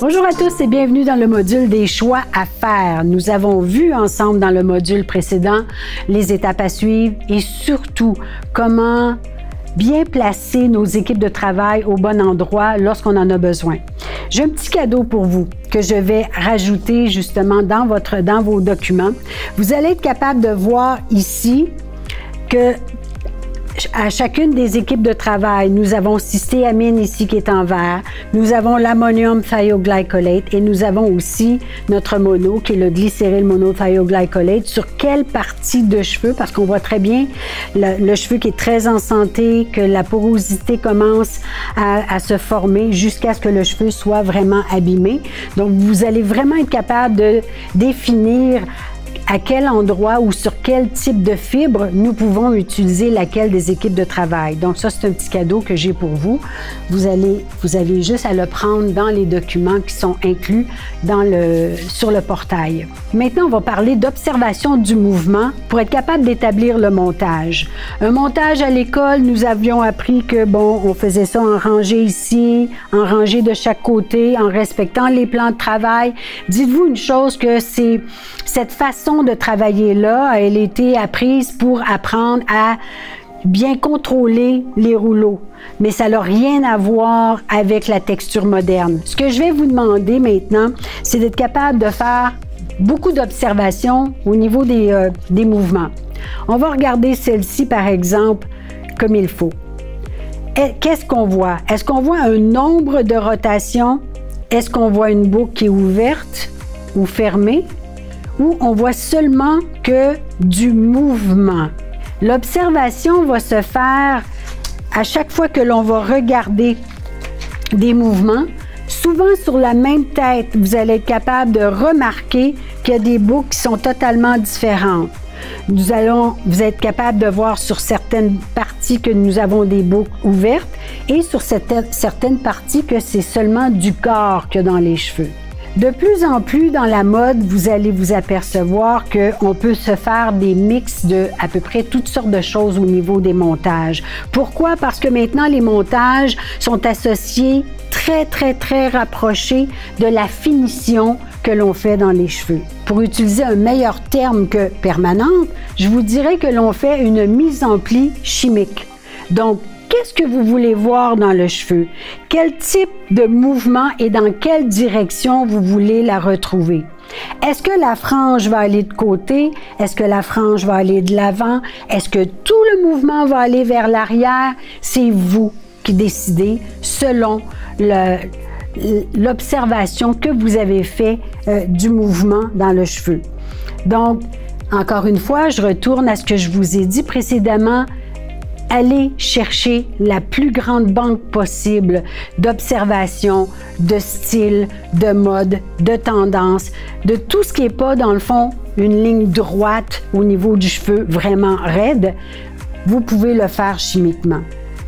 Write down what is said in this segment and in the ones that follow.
Bonjour à tous et bienvenue dans le module des choix à faire. Nous avons vu ensemble dans le module précédent les étapes à suivre et surtout comment bien placer nos équipes de travail au bon endroit lorsqu'on en a besoin. J'ai un petit cadeau pour vous que je vais rajouter justement dans vos documents. Vous allez être capable de voir ici que à chacune des équipes de travail, nous avons cystéamine ici qui est en vert, nous avons l'ammonium thioglycolate et nous avons aussi notre mono qui est le glycéryl monothioglycolate. Sur quelle partie de cheveux, parce qu'on voit très bien le cheveu qui est très en santé, que la porosité commence à se former jusqu'à ce que le cheveu soit vraiment abîmé. Donc vous allez vraiment être capable de définir à quel endroit ou sur quel type de fibre nous pouvons utiliser laquelle des équipes de travail. Donc ça, c'est un petit cadeau que j'ai pour vous. Vous avez juste à le prendre dans les documents qui sont inclus sur le portail. Maintenant, on va parler d'observation du mouvement pour être capable d'établir le montage. Un montage à l'école, nous avions appris que, bon, on faisait ça en rangée ici, en rangée de chaque côté, en respectant les plans de travail. Dites-vous une chose, que c'est cette façon de travailler là, elle a été apprise pour apprendre à bien contrôler les rouleaux. Mais ça n'a rien à voir avec la texture moderne. Ce que je vais vous demander maintenant, c'est d'être capable de faire beaucoup d'observations au niveau des mouvements. On va regarder celle-ci, par exemple, comme il faut. Qu'est-ce qu'on voit? Est-ce qu'on voit un nombre de rotations? Est-ce qu'on voit une boucle qui est ouverte ou fermée? Ou on voit seulement que du mouvement? L'observation va se faire à chaque fois que l'on va regarder des mouvements. Souvent sur la même tête, vous allez être capable de remarquer qu'il y a des boucles qui sont totalement différentes. Vous êtes capable de voir sur certaines parties que nous avons des boucles ouvertes et sur certaines parties que c'est seulement du corps qu'il y a dans les cheveux. De plus en plus dans la mode, vous allez vous apercevoir qu'on peut se faire des mix de à peu près toutes sortes de choses au niveau des montages. Pourquoi? Parce que maintenant, les montages sont associés très rapprochés de la finition que l'on fait dans les cheveux. Pour utiliser un meilleur terme que permanente, je vous dirais que l'on fait une mise en pli chimique. Donc, qu'est-ce que vous voulez voir dans le cheveu? Quel type de mouvement et dans quelle direction vous voulez la retrouver? Est-ce que la frange va aller de côté? Est-ce que la frange va aller de l'avant? Est-ce que tout le mouvement va aller vers l'arrière? C'est vous qui décidez selon l'observation que vous avez fait du mouvement dans le cheveu. Donc, encore une fois, je retourne à ce que je vous ai dit précédemment. Allez chercher la plus grande banque possible d'observation, de style, de mode, de tendance, de tout ce qui n'est pas, dans le fond, une ligne droite au niveau du cheveu vraiment raide. Vous pouvez le faire chimiquement.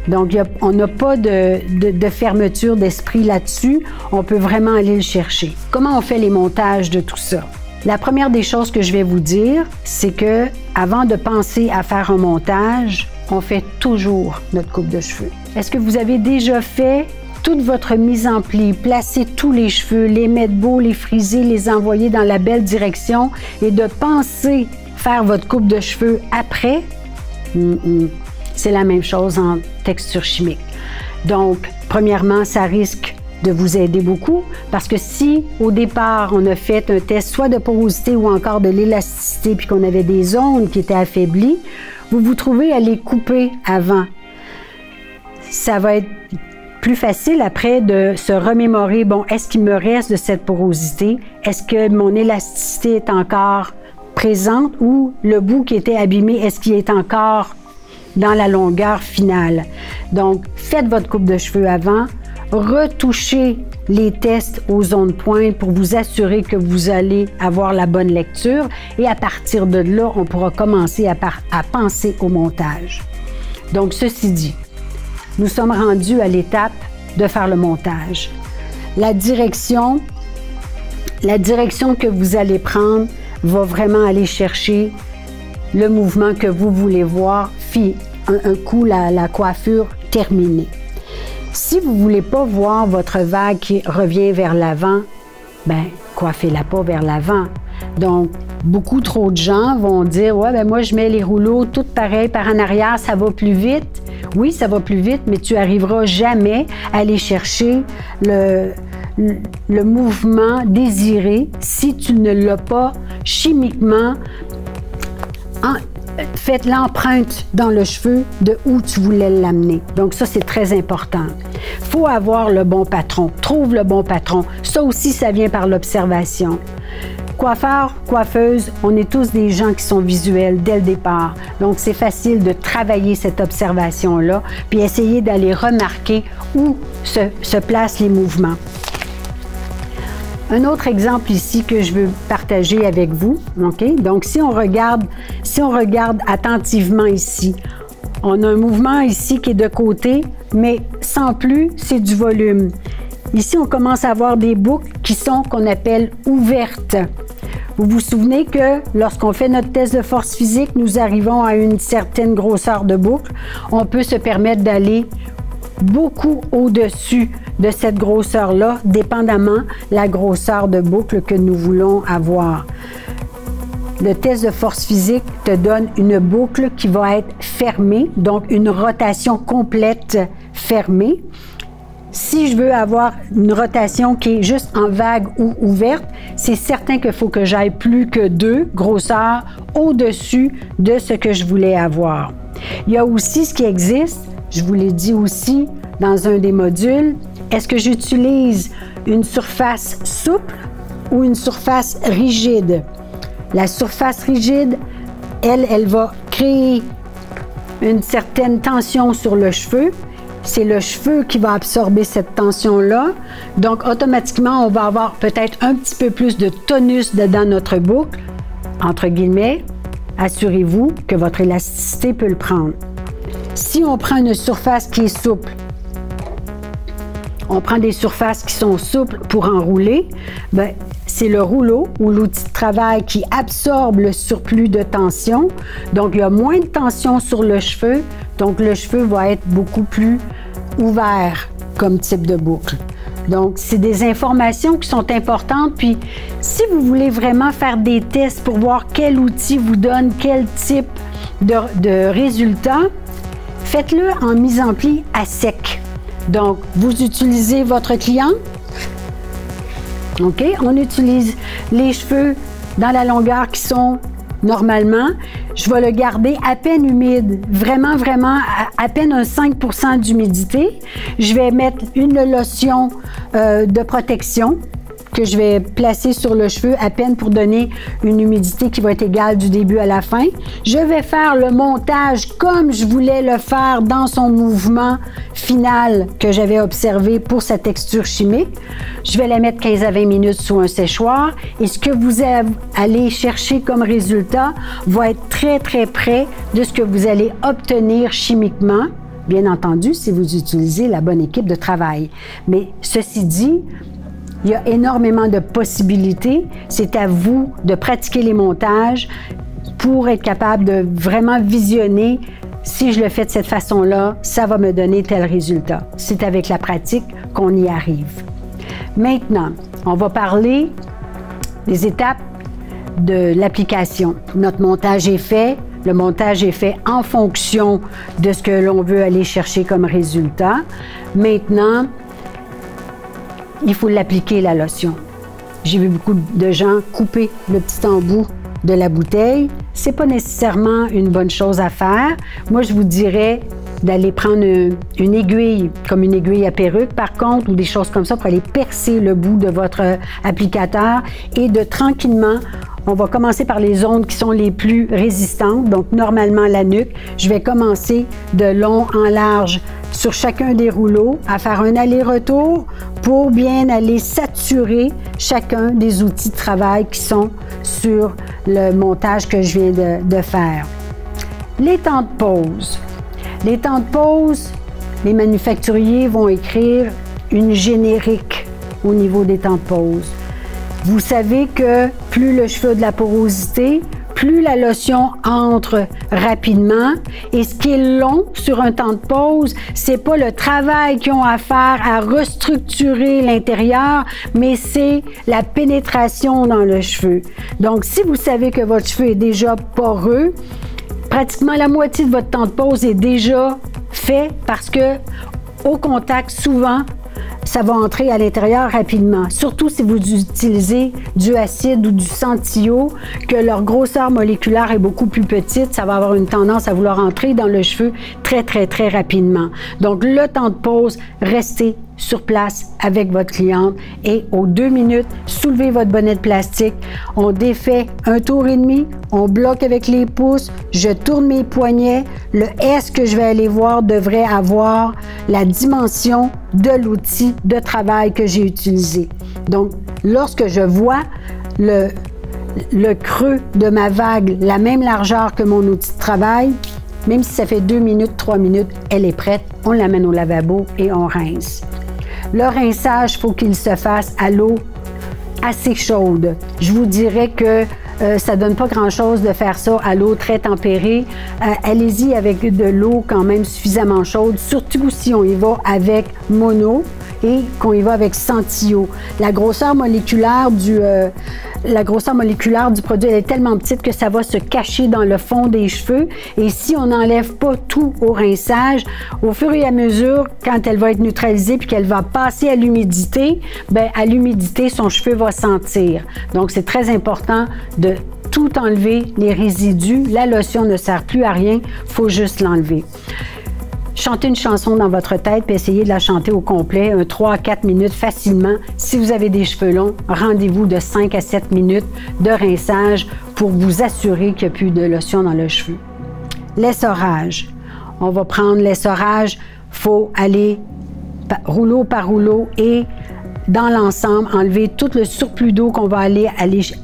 Donc, on n'a pas de fermeture d'esprit là-dessus. On peut vraiment aller le chercher. Comment on fait les montages de tout ça? La première des choses que je vais vous dire, c'est que avant de penser à faire un montage, on fait toujours notre coupe de cheveux. Est-ce que vous avez déjà fait toute votre mise en pli, placer tous les cheveux, les mettre beaux, les friser, les envoyer dans la belle direction et de penser faire votre coupe de cheveux après? C'est la même chose en texture chimique. Donc, premièrement, ça risque de vous aider beaucoup parce que si au départ on a fait un test soit de porosité ou encore de l'élasticité puis qu'on avait des zones qui étaient affaiblies, vous vous trouvez à les couper avant. Ça va être plus facile après de se remémorer, bon, est-ce qu'il me reste de cette porosité? Est-ce que mon élasticité est encore présente ou le bout qui était abîmé, est-ce qu'il est encore dans la longueur finale? Donc, faites votre coupe de cheveux avant, retouchez les tests aux zones pointes pour vous assurer que vous allez avoir la bonne lecture et à partir de là, on pourra commencer à penser au montage. Donc, ceci dit, nous sommes rendus à l'étape de faire le montage. La direction que vous allez prendre va vraiment aller chercher le mouvement que vous voulez voir, un coup la coiffure terminée. Si vous ne voulez pas voir votre vague qui revient vers l'avant, ben coiffez-la pas vers l'avant. Donc, beaucoup trop de gens vont dire « Ouais, ben moi, je mets les rouleaux tout pareil par en arrière, ça va plus vite. » Oui, ça va plus vite, mais tu n'arriveras jamais à aller chercher le mouvement désiré si tu ne l'as pas chimiquement fait l'empreinte dans le cheveu de où tu voulais l'amener. Donc ça, c'est très important. Il faut avoir le bon patron. Trouve le bon patron. Ça aussi, ça vient par l'observation. Coiffeur, coiffeuse, on est tous des gens qui sont visuels dès le départ. Donc, c'est facile de travailler cette observation-là, puis essayer d'aller remarquer où se placent les mouvements. Un autre exemple ici que je veux partager avec vous, OK? Donc, si on regarde attentivement ici, on a un mouvement ici qui est de côté, mais sans plus, c'est du volume. Ici, on commence à avoir des boucles qui sont qu'on appelle ouvertes. Vous vous souvenez que lorsqu'on fait notre test de force physique, nous arrivons à une certaine grosseur de boucle. On peut se permettre d'aller beaucoup au-dessus de cette grosseur-là, dépendamment la grosseur de boucle que nous voulons avoir. Le test de force physique te donne une boucle qui va être fermée, donc une rotation complète fermée. Si je veux avoir une rotation qui est juste en vague ou ouverte, c'est certain qu'il faut que j'aille plus que 2 grosseurs au-dessus de ce que je voulais avoir. Il y a aussi ce qui existe, je vous l'ai dit aussi dans un des modules, est-ce que j'utilise une surface souple ou une surface rigide? La surface rigide, elle va créer une certaine tension sur le cheveu. C'est le cheveu qui va absorber cette tension-là. Donc, automatiquement, on va avoir peut-être un petit peu plus de tonus dans notre boucle. Entre guillemets, assurez-vous que votre élasticité peut le prendre. Si on prend une surface qui est souple, on prend des surfaces qui sont souples pour enrouler, bien, c'est le rouleau ou l'outil de travail qui absorbe le surplus de tension. Donc, il y a moins de tension sur le cheveu, donc le cheveu va être beaucoup plus ouvert comme type de boucle. Donc, c'est des informations qui sont importantes. Puis, si vous voulez vraiment faire des tests pour voir quel outil vous donne quel type de résultat, faites-le en mise en pli à sec. Donc, vous utilisez votre client. OK? On utilise les cheveux dans la longueur qui sont normalement. Je vais le garder à peine humide, vraiment à peine un 5% d'humidité. Je vais mettre une lotion de protection que je vais placer sur le cheveu à peine pour donner une humidité qui va être égale du début à la fin. Je vais faire le montage comme je voulais le faire dans son mouvement final que j'avais observé pour sa texture chimique. Je vais la mettre 15 à 20 minutes sous un séchoir et ce que vous allez chercher comme résultat va être très près de ce que vous allez obtenir chimiquement. Bien entendu, si vous utilisez la bonne équipe de travail. Mais ceci dit, il y a énormément de possibilités. C'est à vous de pratiquer les montages pour être capable de vraiment visionner. Si je le fais de cette façon-là, ça va me donner tel résultat. C'est avec la pratique qu'on y arrive. Maintenant, on va parler des étapes de l'application. Notre montage est fait. Le montage est fait en fonction de ce que l'on veut aller chercher comme résultat. Maintenant, il faut l'appliquer, la lotion. J'ai vu beaucoup de gens couper le petit embout de la bouteille. C'est pas nécessairement une bonne chose à faire. Moi, je vous dirais d'aller prendre une aiguille, comme une aiguille à perruque, par contre, ou des choses comme ça, pour aller percer le bout de votre applicateur et de tranquillement, on va commencer par les zones qui sont les plus résistantes, donc normalement la nuque. Je vais commencer de long en large sur chacun des rouleaux à faire un aller-retour pour bien aller saturer chacun des outils de travail qui sont sur le montage que je viens de faire. Les temps de pause. Les temps de pause, les manufacturiers vont écrire une générique au niveau des temps de pause. Vous savez que plus le cheveu a de la porosité, plus la lotion entre rapidement. Et ce qui est long sur un temps de pause, c'est pas le travail qu'ils ont à faire à restructurer l'intérieur, mais c'est la pénétration dans le cheveu. Donc, si vous savez que votre cheveu est déjà poreux, pratiquement la moitié de votre temps de pause est déjà fait parce que au contact, souvent, ça va entrer à l'intérieur rapidement. Surtout si vous utilisez du acide ou du Sentio, que leur grosseur moléculaire est beaucoup plus petite, ça va avoir une tendance à vouloir entrer dans le cheveu très, très, très rapidement. Donc, le temps de pause, restez sur place avec votre cliente et aux 2 minutes, soulevez votre bonnet de plastique. On défait un tour et demi, on bloque avec les pouces, je tourne mes poignets. Le S que je vais aller voir devrait avoir la dimension de l'outil de travail que j'ai utilisé. Donc, lorsque je vois le creux de ma vague, la même largeur que mon outil de travail, même si ça fait 2 minutes, 3 minutes, elle est prête. On l'amène au lavabo et on rince. Le rinçage, il faut qu'il se fasse à l'eau assez chaude. Je vous dirais que ça ne donne pas grand-chose de faire ça à l'eau très tempérée. Allez-y avec de l'eau quand même suffisamment chaude, surtout si on y va avec mono et qu'on y va avec Sentio. La grosseur moléculaire du produit, elle est tellement petite que ça va se cacher dans le fond des cheveux. Et si on n'enlève pas tout au rinçage, au fur et à mesure, quand elle va être neutralisée puis qu'elle va passer à l'humidité, bien, à l'humidité, son cheveu va sentir. Donc, c'est très important de tout enlever, les résidus. La lotion ne sert plus à rien, il faut juste l'enlever. Chantez une chanson dans votre tête puis essayez de la chanter au complet, 3 à 4 minutes facilement. Si vous avez des cheveux longs, rendez-vous de 5 à 7 minutes de rinçage pour vous assurer qu'il n'y a plus de lotion dans le cheveu. L'essorage. On va prendre l'essorage, il faut aller rouleau par rouleau et dans l'ensemble, enlever tout le surplus d'eau qu'on va aller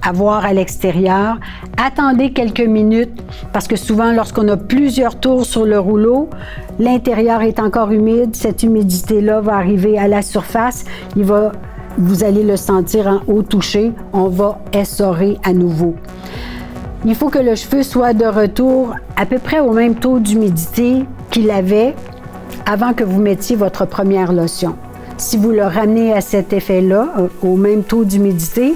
avoir à l'extérieur. Attendez quelques minutes parce que souvent, lorsqu'on a plusieurs tours sur le rouleau, l'intérieur est encore humide. Cette humidité-là va arriver à la surface. Vous allez le sentir au toucher. On va essorer à nouveau. Il faut que le cheveu soit de retour à peu près au même taux d'humidité qu'il avait avant que vous mettiez votre première lotion. Si vous le ramenez à cet effet-là, au même taux d'humidité,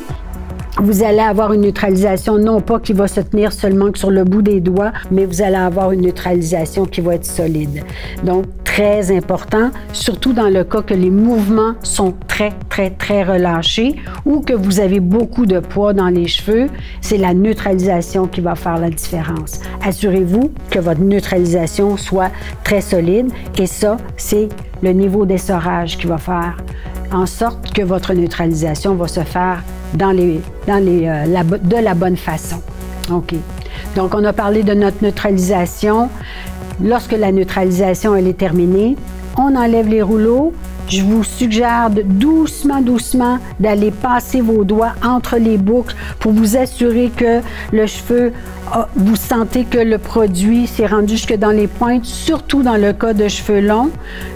vous allez avoir une neutralisation, non pas qui va se tenir seulement que sur le bout des doigts, mais vous allez avoir une neutralisation qui va être solide. Donc, très important, surtout dans le cas que les mouvements sont très, très, très relâchés ou que vous avez beaucoup de poids dans les cheveux, c'est la neutralisation qui va faire la différence. Assurez-vous que votre neutralisation soit très solide et ça, c'est le niveau d'essorage qui va faire en sorte que votre neutralisation va se faire de la bonne façon. OK. Donc, on a parlé de notre neutralisation. Lorsque la neutralisation elle est terminée, on enlève les rouleaux. Je vous suggère doucement, doucement d'aller passer vos doigts entre les boucles pour vous assurer que le cheveu, vous sentez que le produit s'est rendu jusque dans les pointes, surtout dans le cas de cheveux longs.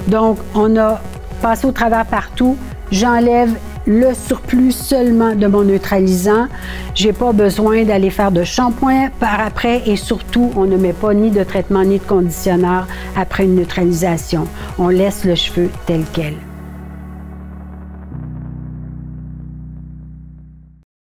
Donc, on a passé au travers partout. J'enlève le surplus seulement de mon neutralisant. Je n'ai pas besoin d'aller faire de shampoing par après et surtout, on ne met pas ni de traitement ni de conditionneur après une neutralisation. On laisse le cheveu tel quel.